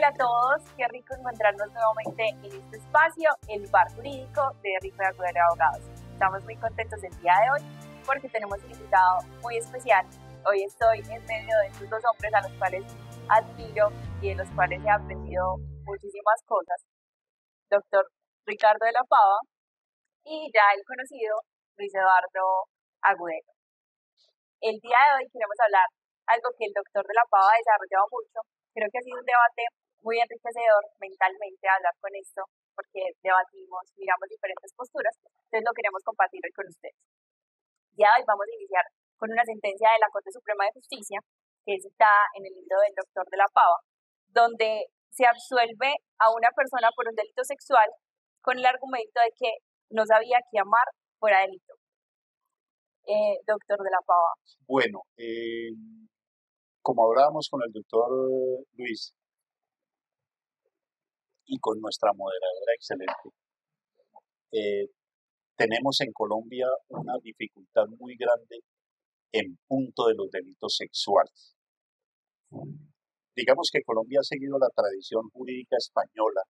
Hola a todos, qué rico encontrarnos nuevamente en este espacio, el Bar Jurídico de Rico y Agudelo de Abogados. Estamos muy contentos el día de hoy porque tenemos un invitado muy especial. Hoy estoy en medio de estos dos hombres a los cuales admiro y de los cuales he aprendido muchísimas cosas. Doctor Ricardo de la Pava y ya el conocido Luis Eduardo Agudelo. El día de hoy queremos hablar algo que el doctor de la Pava ha desarrollado mucho. Creo que ha sido un debate muy enriquecedor mentalmente hablar con esto, porque debatimos, miramos diferentes posturas, entonces lo queremos compartir hoy con ustedes. Ya hoy vamos a iniciar con una sentencia de la Corte Suprema de Justicia, que es citada en el libro del doctor de la Pava, donde se absuelve a una persona por un delito sexual con el argumento de que no sabía que amar fuera delito. Doctor de la Pava. Bueno, como hablábamos con el doctor Luis y con nuestra moderadora excelente, tenemos en Colombia una dificultad muy grande en punto de los delitos sexuales. Digamos que Colombia ha seguido la tradición jurídica española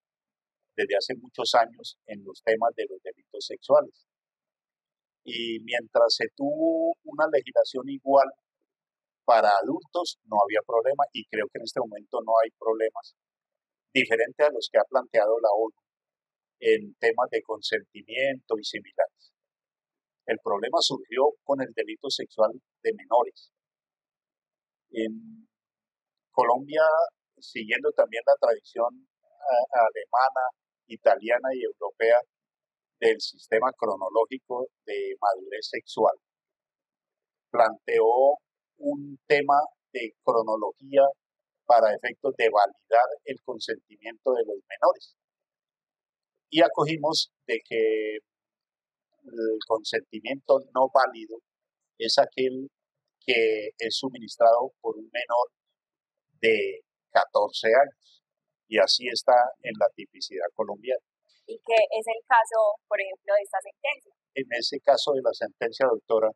desde hace muchos años en los temas de los delitos sexuales. Y mientras se tuvo una legislación igual para adultos, no había problema, y creo que en este momento no hay problemas diferentes a los que ha planteado la ONU en temas de consentimiento y similares. El problema surgió con el delito sexual de menores. En Colombia, siguiendo también la tradición alemana, italiana y europea del sistema cronológico de madurez sexual, planteó un tema de cronología para efectos de validar el consentimiento de los menores. Y acogimos de que el consentimiento no válido es aquel que es suministrado por un menor de 14 años. Y así está en la tipicidad colombiana. ¿Y qué es el caso, por ejemplo, de esta sentencia? En ese caso de la sentencia, doctora,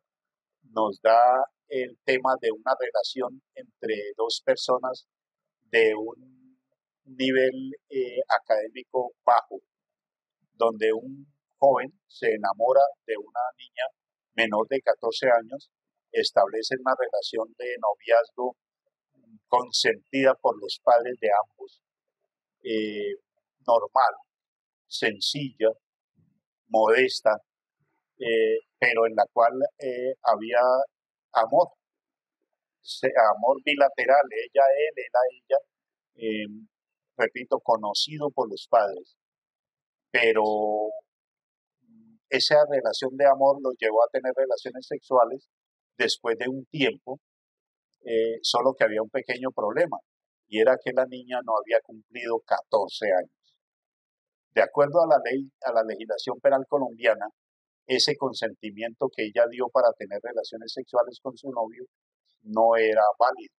nos da el tema de una relación entre dos personas de un nivel académico bajo, donde un joven se enamora de una niña menor de 14 años, establecen una relación de noviazgo consentida por los padres de ambos, normal, sencilla, modesta, pero en la cual había amor, amor bilateral, ella a él a ella, repito, conocido por los padres, pero esa relación de amor los llevó a tener relaciones sexuales después de un tiempo, solo que había un pequeño problema, y era que la niña no había cumplido 14 años. De acuerdo a la ley, a la legislación penal colombiana, ese consentimiento que ella dio para tener relaciones sexuales con su novio no era válido,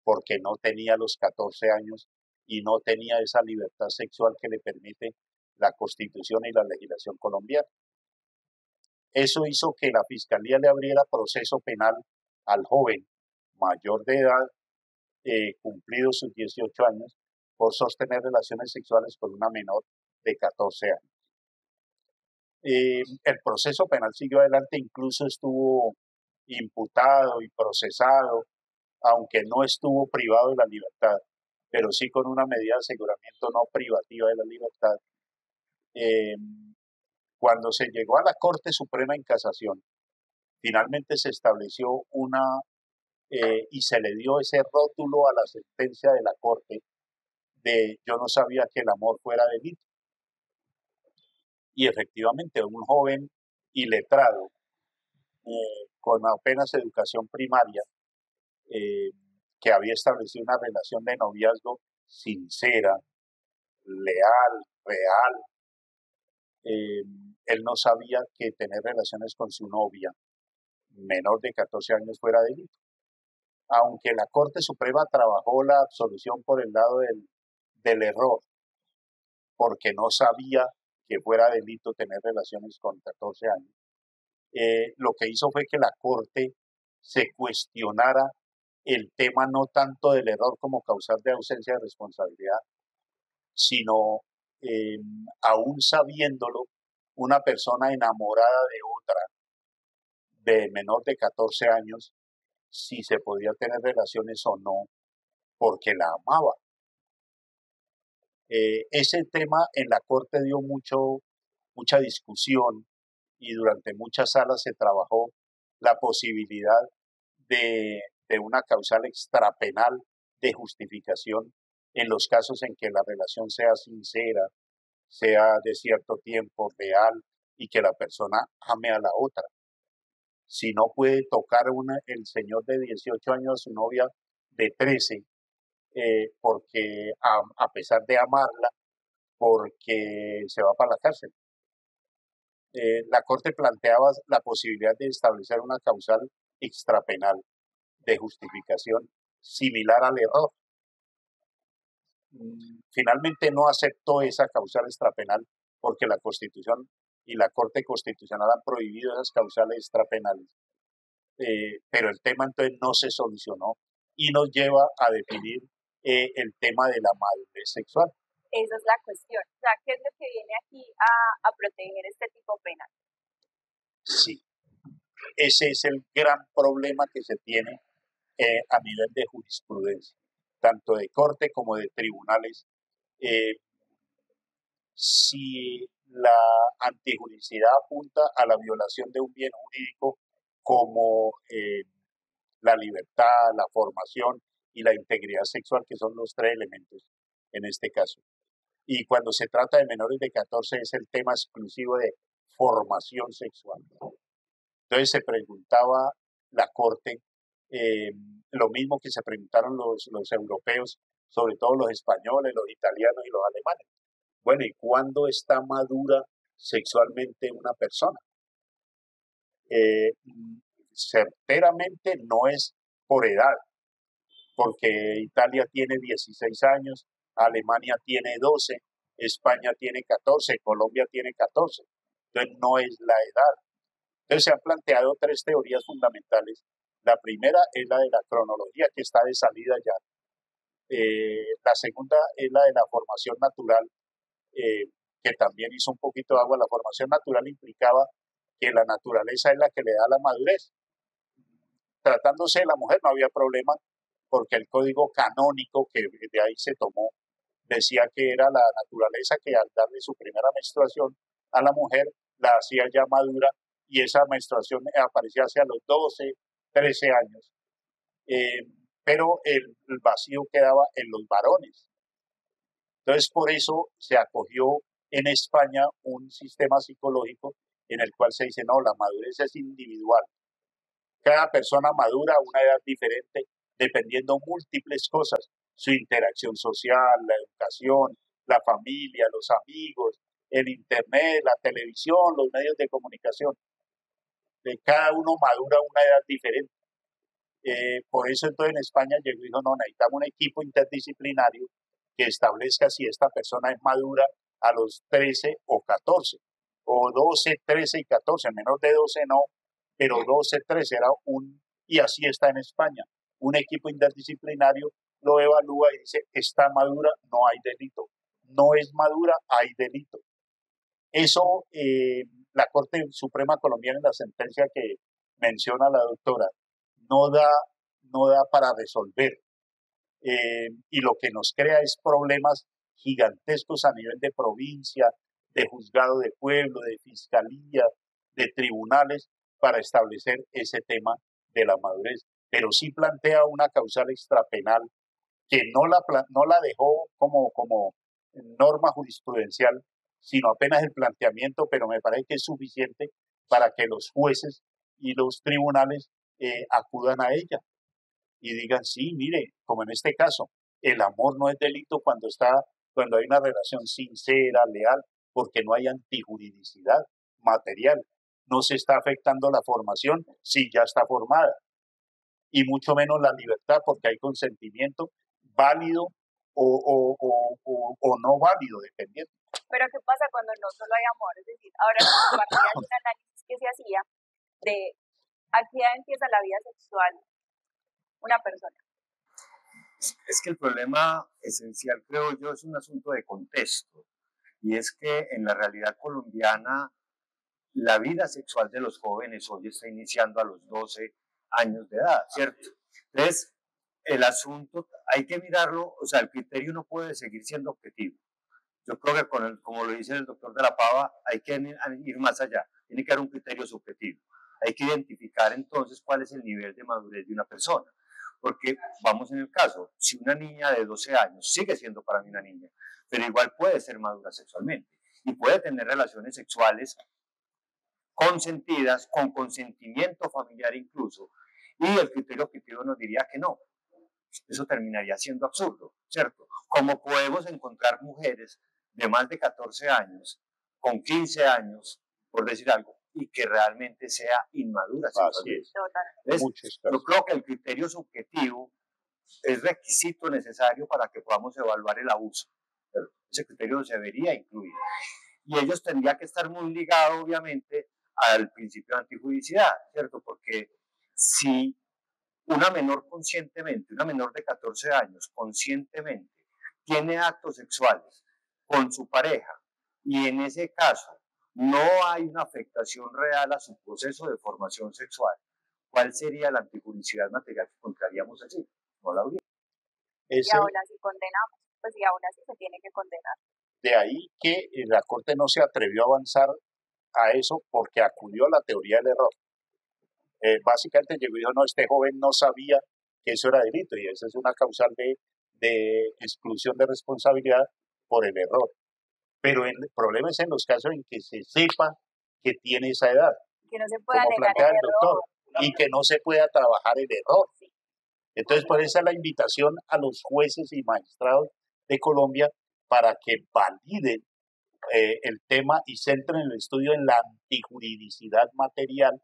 porque no tenía los 14 años y no tenía esa libertad sexual que le permite la Constitución y la legislación colombiana. Eso hizo que la Fiscalía le abriera proceso penal al joven mayor de edad, cumplidos sus 18 años, por sostener relaciones sexuales con una menor de 14 años. El proceso penal siguió adelante, incluso estuvo imputado y procesado, aunque no estuvo privado de la libertad, pero sí con una medida de aseguramiento no privativa de la libertad. Cuando se llegó a la Corte Suprema en Casación, finalmente se estableció y se le dio ese rótulo a la sentencia de la Corte de yo no sabía que el amor fuera delito. Y efectivamente un joven iletrado, con apenas educación primaria, que había establecido una relación de noviazgo sincera, leal, real, él no sabía que tener relaciones con su novia menor de 14 años fuera delito. Aunque la Corte Suprema trabajó la absolución por el lado del error, porque no sabía que fuera delito tener relaciones con 14 años, lo que hizo fue que la Corte se cuestionara el tema no tanto del error como causar de ausencia de responsabilidad, sino aún sabiéndolo, una persona enamorada de otra, de menor de 14 años, si se podía tener relaciones o no, porque la amaba. Ese tema en la Corte dio mucha discusión y durante muchas salas se trabajó la posibilidad de una causal extrapenal de justificación en los casos en que la relación sea sincera, sea de cierto tiempo real y que la persona ame a la otra. Si no puede tocar el señor de 18 años a su novia de 13, porque a pesar de amarla, porque se va para la cárcel. La Corte planteaba la posibilidad de establecer una causal extrapenal de justificación similar al error. Finalmente no aceptó esa causal extrapenal porque la Constitución y la Corte Constitucional han prohibido esas causales extrapenales. Pero el tema entonces no se solucionó y nos lleva a definir el tema de la madurez sexual. Esa es la cuestión. O sea, ¿qué es lo que viene aquí a proteger este tipo penal? Sí, ese es el gran problema que se tiene a nivel de jurisprudencia, tanto de corte como de tribunales. Eh, si la antijuricidad apunta a la violación de un bien jurídico como la libertad, la formación y la integridad sexual, que son los tres elementos en este caso. Y cuando se trata de menores de 14 es el tema exclusivo de formación sexual. Entonces se preguntaba la Corte lo mismo que se preguntaron los europeos, sobre todo los españoles, los italianos y los alemanes. Bueno, ¿y cuándo está madura sexualmente una persona? Certeramente no es por edad, porque Italia tiene 16 años, Alemania tiene 12, España tiene 14, Colombia tiene 14. Entonces no es la edad. Entonces se han planteado tres teorías fundamentales. La primera es la de la cronología, que está de salida ya. La segunda es la de la formación natural, que también hizo un poquito de agua. La formación natural implicaba que la naturaleza es la que le da la madurez. Tratándose de la mujer no había problema, porque el código canónico que de ahí se tomó decía que era la naturaleza que al darle su primera menstruación a la mujer la hacía ya madura, y esa menstruación aparecía hacia los 12, 13 años. Pero el vacío quedaba en los varones. Entonces, por eso se acogió en España un sistema psicológico en el cual se dice, no, la madurez es individual. Cada persona madura a una edad diferente, dependiendo múltiples cosas, su interacción social, la educación, la familia, los amigos, el internet, la televisión, los medios de comunicación. Cada uno madura a una edad diferente. Por eso entonces en España llegó y dijo, no, necesitamos un equipo interdisciplinario que establezca si esta persona es madura a los 13 o 14, o 12, 13 y 14, menor de 12 no, pero 12, 13 era y así está en España. Un equipo interdisciplinario lo evalúa y dice, está madura, no hay delito. No es madura, hay delito. Eso, la Corte Suprema Colombiana en la sentencia que menciona la doctora, no da, no da para resolver. Y lo que nos crea es problemas gigantescos a nivel de provincia, de juzgado de pueblo, de fiscalía, de tribunales, para establecer ese tema de la madurez. Pero sí plantea una causal extrapenal que no la dejó como norma jurisprudencial, sino apenas el planteamiento, pero me parece que es suficiente para que los jueces y los tribunales acudan a ella y digan, sí, mire, como en este caso, el amor no es delito cuando hay una relación sincera, leal, porque no hay antijuridicidad material. No se está afectando la formación si ya está formada, y mucho menos la libertad, porque hay consentimiento válido o no válido, dependiendo. Pero ¿qué pasa cuando no solo hay amor? Es decir, ahora nos compartías un análisis que se hacía de a qué edad empieza la vida sexual una persona. Es que el problema esencial, creo yo, es un asunto de contexto. Y es que en la realidad colombiana, la vida sexual de los jóvenes hoy está iniciando a los 12 años de edad, ¿cierto? Entonces, el asunto hay que mirarlo, o sea, el criterio no puede seguir siendo objetivo. Yo creo que como lo dice el doctor de la Pava, hay que ir más allá, tiene que haber un criterio subjetivo. Hay que identificar entonces cuál es el nivel de madurez de una persona. Porque vamos en el caso, si una niña de 12 años sigue siendo para mí una niña, pero igual puede ser madura sexualmente y puede tener relaciones sexuales consentidas, con consentimiento familiar incluso, y el criterio objetivo nos diría que no. Eso terminaría siendo absurdo, ¿cierto? Como podemos encontrar mujeres de más de 14 años, con 15 años, por decir algo, y que realmente sea inmadura sexualmente. Yo creo que el criterio subjetivo es requisito necesario para que podamos evaluar el abuso. Pero ese criterio se debería incluir. Y ellos tendrían que estar muy ligados, obviamente, al principio de antijudicialidad, ¿cierto? Porque si una menor conscientemente, una menor de 14 años conscientemente tiene actos sexuales con su pareja y en ese caso no hay una afectación real a su proceso de formación sexual, ¿cuál sería la antijudicialidad material que encontraríamos allí? No la habría. Y aún así condenamos, pues y aún así se tiene que condenar. De ahí que la Corte no se atrevió a avanzar a eso porque acudió a la teoría del error. Básicamente llegó y dijo, no, este joven no sabía que eso era delito y esa es una causal de exclusión de responsabilidad por el error. Pero el problema es en los casos en que se sepa que tiene esa edad, que no se pueda como negar plantea el el doctor, error. y que no se pueda trabajar el error. Entonces, por eso es la invitación a los jueces y magistrados de Colombia para que validen el tema y centren el estudio en la antijuridicidad material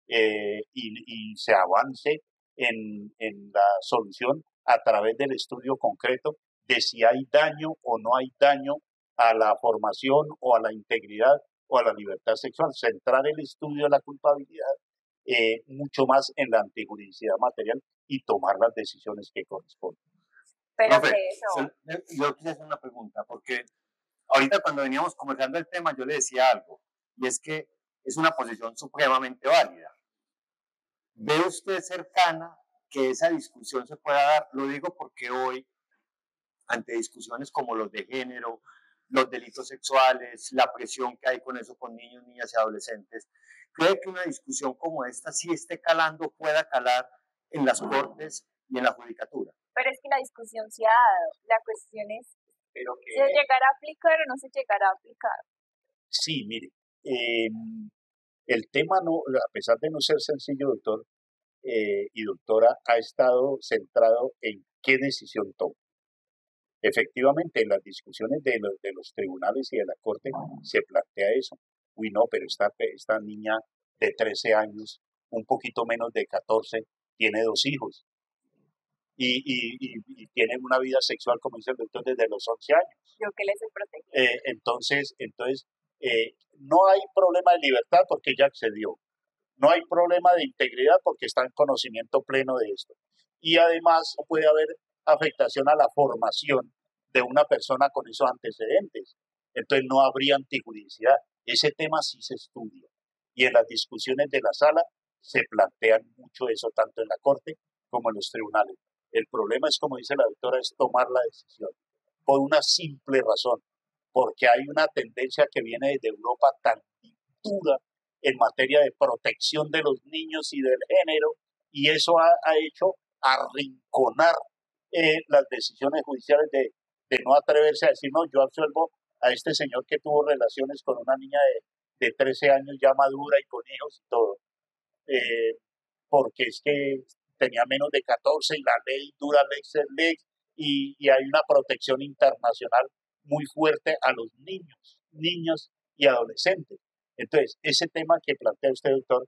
y se avance en la solución a través del estudio concreto de si hay daño o no hay daño a la formación o a la integridad o a la libertad sexual. Centrar el estudio de la culpabilidad mucho más en la antijuridicidad material y tomar las decisiones que corresponden. Pero Profe, eso... yo quisiera hacer una pregunta, porque ahorita cuando veníamos conversando el tema yo le decía algo, y es que es una posición supremamente válida. ¿Ve usted cercana que esa discusión se pueda dar? Lo digo porque hoy, ante discusiones como los de género, los delitos sexuales, la presión que hay con eso con niños, niñas y adolescentes, ¿cree que una discusión como esta, si esté calando, pueda calar en las cortes y en la judicatura? Pero es que la discusión se ha dado. La cuestión es, ¿se llegará a aplicar o no se llegará a aplicar? Sí, mire, el tema, no, a pesar de no ser sencillo, doctor y doctora, ha estado centrado en qué decisión toma. Efectivamente, en las discusiones de los tribunales y de la Corte se plantea eso. Uy, no, pero esta niña de 13 años, un poquito menos de 14, tiene 2 hijos. Y tiene una vida sexual, como dice el doctor, desde los 11 años. Yo que les he protegido. Entonces no hay problema de libertad porque ella accedió. No hay problema de integridad porque está en conocimiento pleno de esto. Y además no puede haber afectación a la formación de una persona con esos antecedentes. Entonces no habría antijuridicidad. Ese tema sí se estudia. Y en las discusiones de la sala se plantean mucho eso, tanto en la Corte como en los tribunales. El problema es, como dice la doctora, es tomar la decisión. Por una simple razón. Porque hay una tendencia que viene desde Europa tan dura en materia de protección de los niños y del género, y eso ha hecho arrinconar las decisiones judiciales de no atreverse a decir, no, yo absuelvo a este señor que tuvo relaciones con una niña de 13 años ya madura y con hijos y todo, porque es que tenía menos de 14 y la ley dura lex es lex, y hay una protección internacional muy fuerte a los niños y adolescentes. Entonces, ese tema que plantea usted, doctor,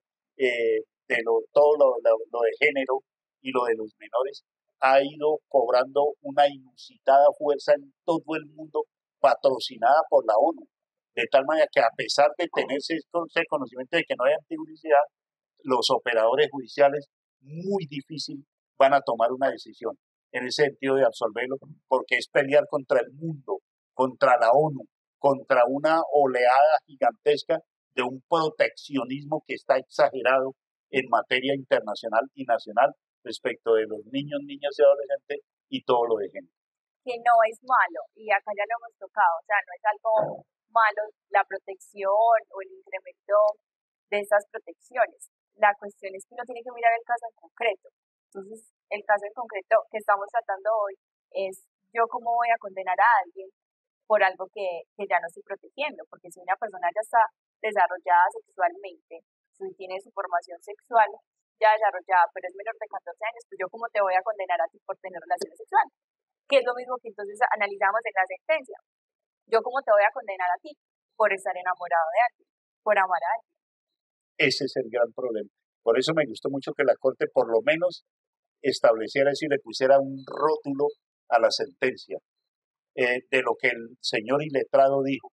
todo lo de género y lo de los menores, ha ido cobrando una inusitada fuerza en todo el mundo, patrocinada por la ONU. De tal manera que a pesar de tener ese conocimiento de que no hay antijuridicidad, los operadores judiciales, muy difícil van a tomar una decisión en ese sentido de absolverlo, porque es pelear contra el mundo, contra la ONU, contra una oleada gigantesca de un proteccionismo que está exagerado en materia internacional y nacional respecto de los niños, niñas y adolescentes y todo lo de género. Que no es malo, y acá ya lo hemos tocado, o sea, no es algo malo la protección o el incremento de esas protecciones. La cuestión es que uno tiene que mirar el caso en concreto. Entonces, el caso en concreto que estamos tratando hoy es yo cómo voy a condenar a alguien por algo que ya no estoy protegiendo, porque si una persona ya está desarrollada sexualmente, si tiene su formación sexual ya desarrollada, pero es menor de 14 años, pues yo cómo te voy a condenar a ti por tener relaciones sexuales, que es lo mismo que entonces analizamos en la sentencia. Yo cómo te voy a condenar a ti por estar enamorado de alguien, por amar a alguien. Ese es el gran problema. Por eso me gustó mucho que la Corte por lo menos estableciera eso y le pusiera un rótulo a la sentencia de lo que el señor iletrado dijo.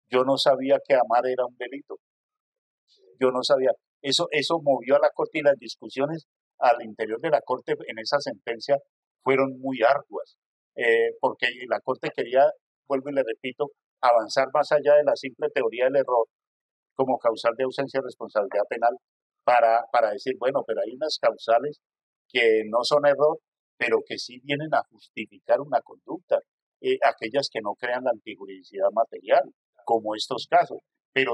Yo no sabía que amar era un delito. Yo no sabía. Eso movió a la Corte y las discusiones al interior de la Corte en esa sentencia fueron muy arduas, porque la Corte quería, vuelvo y le repito, avanzar más allá de la simple teoría del error como causal de ausencia de responsabilidad penal para decir, bueno, pero hay unas causales que no son error, pero que sí vienen a justificar una conducta, aquellas que no crean la antijuridicidad material, como estos casos. Pero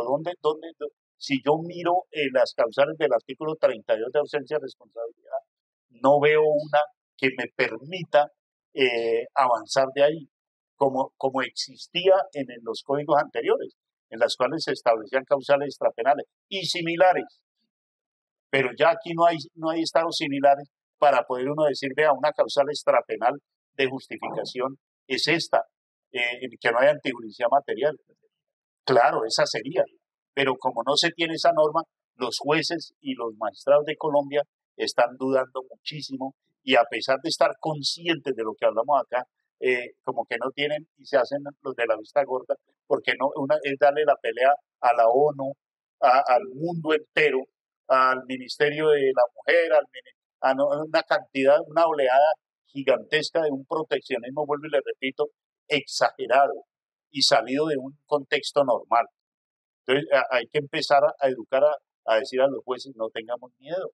si yo miro las causales del artículo 32 de ausencia de responsabilidad, no veo una que me permita avanzar de ahí, como existía en los códigos anteriores, en las cuales se establecían causales extrapenales y similares. Pero ya aquí no hay estados similares para poder uno decir, vea, una causal extrapenal de justificación es esta, que no hay antijuridicidad material. Claro, esa sería. Pero como no se tiene esa norma, los jueces y los magistrados de Colombia están dudando muchísimo y a pesar de estar conscientes de lo que hablamos acá, como que no tienen y se hacen los de la vista gorda, porque no es darle la pelea a la ONU, al mundo entero, al Ministerio de la Mujer, una cantidad, una oleada gigantesca de un proteccionismo, vuelvo y le repito, exagerado y salido de un contexto normal. Entonces hay que empezar a educar, a decir a los jueces, no tengamos miedo,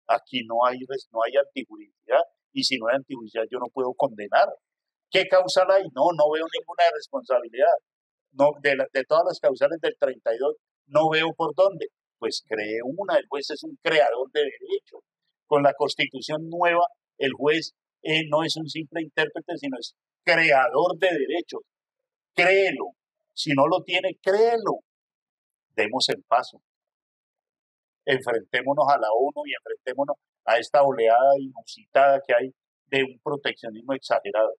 aquí no hay antijuridicidad, y si no hay antijuridicidad yo no puedo condenar. ¿Qué causal hay? No veo ninguna responsabilidad. No, de todas las causales del 32, no veo por dónde. Pues cree una, el juez es un creador de derechos. Con la Constitución nueva, el juez no es un simple intérprete, sino es creador de derechos. Créelo. Si no lo tiene, créelo. Demos el paso. Enfrentémonos a la ONU y enfrentémonos a esta oleada inusitada que hay de un proteccionismo exagerado.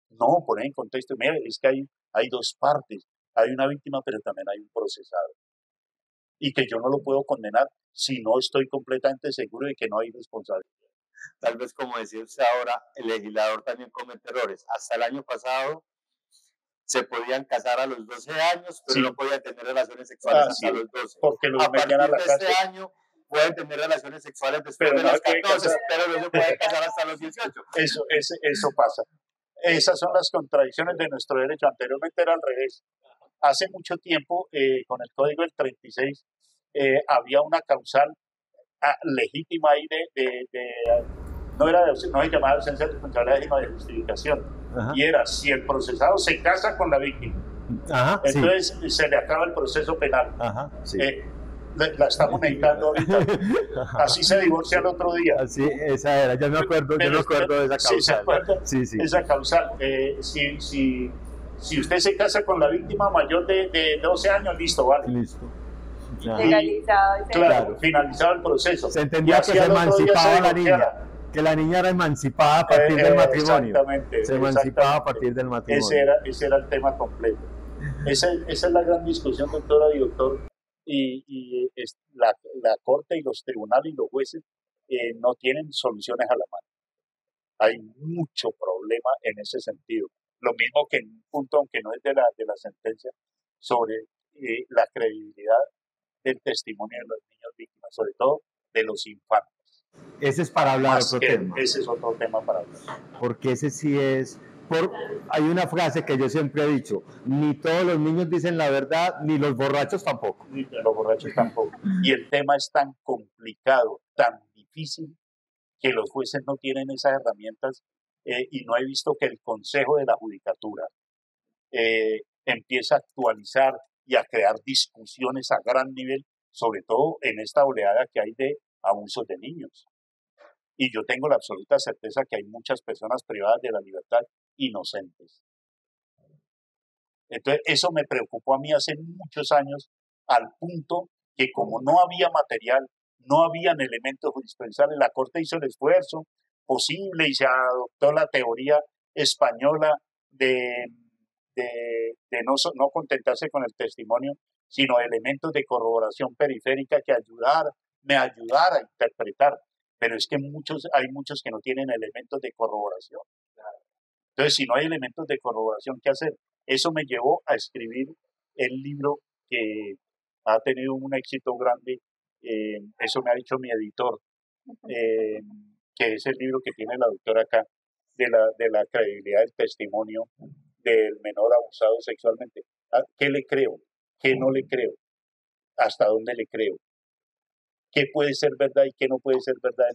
No, poner en contexto, mire, es que hay dos partes, hay una víctima, pero también hay un procesado. Y que yo no lo puedo condenar si no estoy completamente seguro de que no hay responsabilidad. Tal vez, como decía usted ahora, el legislador también comete errores. Hasta el año pasado se podían casar a los 12 años, pero no podían tener relaciones sexuales hasta los 12. Porque a partir de este año pueden tener relaciones sexuales después de los 14, pero no se pueden casar hasta los 18. Eso pasa. Esas son las contradicciones de nuestro derecho. Anteriormente era al revés. Hace mucho tiempo, con el Código del 36, había una causal legítima ahí no se llamaba ausencia de responsabilidad, sino de justificación. Ajá. Y era, si el procesado se casa con la víctima, ajá, entonces sí, se le acaba el proceso penal. Ajá, sí. La estamos necesitando ahorita. Así se divorcia el otro día. Así, esa era, yo me acuerdo de esa causal. ¿Sí se acuerda? Sí, sí. Esa causal. Si usted se casa con la víctima mayor de 12 años, listo, vale. Listo. Finalizado. Claro, finalizado el proceso. Se entendía que se emancipaba la niña. Que la niña era emancipada a partir del matrimonio. Exactamente. Se emancipaba a partir del matrimonio. Ese era el tema completo. Esa es la gran discusión, doctora y doctor. Y la Corte y los tribunales y los jueces no tienen soluciones a la mano. Hay mucho problema en ese sentido. Lo mismo que en un punto, aunque no es de la sentencia, sobre la credibilidad del testimonio de los niños víctimas, sobre todo de los infantes. ese es para hablar Más otro que tema. ese es otro tema para hablar. Porque ese sí es... hay una frase que yo siempre he dicho, ni todos los niños dicen la verdad, ni los borrachos tampoco. Ni los borrachos tampoco. Y el tema es tan complicado, tan difícil, que los jueces no tienen esas herramientas y no he visto que el Consejo de la Judicatura empiece a actualizar y a crear discusiones a gran nivel, sobre todo en esta oleada que hay de abusos de niños. Y yo tengo la absoluta certeza que hay muchas personas privadas de la libertad inocentes. Entonces, eso me preocupó a mí hace muchos años, al punto que como no había material, no habían elementos jurisprudenciales, la Corte hizo el esfuerzo posible y se adoptó la teoría española de no contentarse con el testimonio, sino elementos de corroboración periférica que me ayudara a interpretar. Pero es que hay muchos que no tienen elementos de corroboración. Entonces, si no hay elementos de corroboración, ¿qué hacer? Eso me llevó a escribir el libro que ha tenido un éxito grande. Eso me ha dicho mi editor, que es el libro que tiene la doctora acá, de la credibilidad del testimonio del menor abusado sexualmente. ¿Qué le creo? ¿Qué no le creo? ¿Hasta dónde le creo? ¿Qué puede ser verdad y qué no puede ser verdad?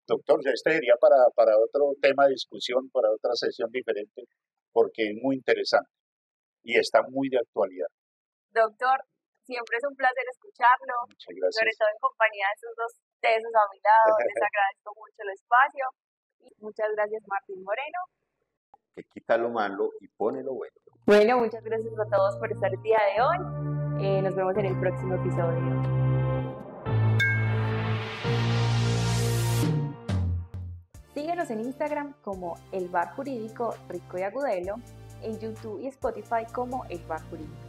Doctor, este sería para otro tema de discusión, para otra sesión diferente, porque es muy interesante y está muy de actualidad. Doctor, siempre es un placer escucharlo, Muchas gracias. sobre todo en compañía de esos dos tesos a mi lado. Les agradezco mucho el espacio. Y muchas gracias, Martín Moreno. Que quita lo malo y pone lo bueno. Bueno, muchas gracias a todos por estar el día de hoy. Nos vemos en el próximo episodio. Síguenos en Instagram como El Bar Jurídico Rico y Agudelo, en YouTube y Spotify como El Bar Jurídico.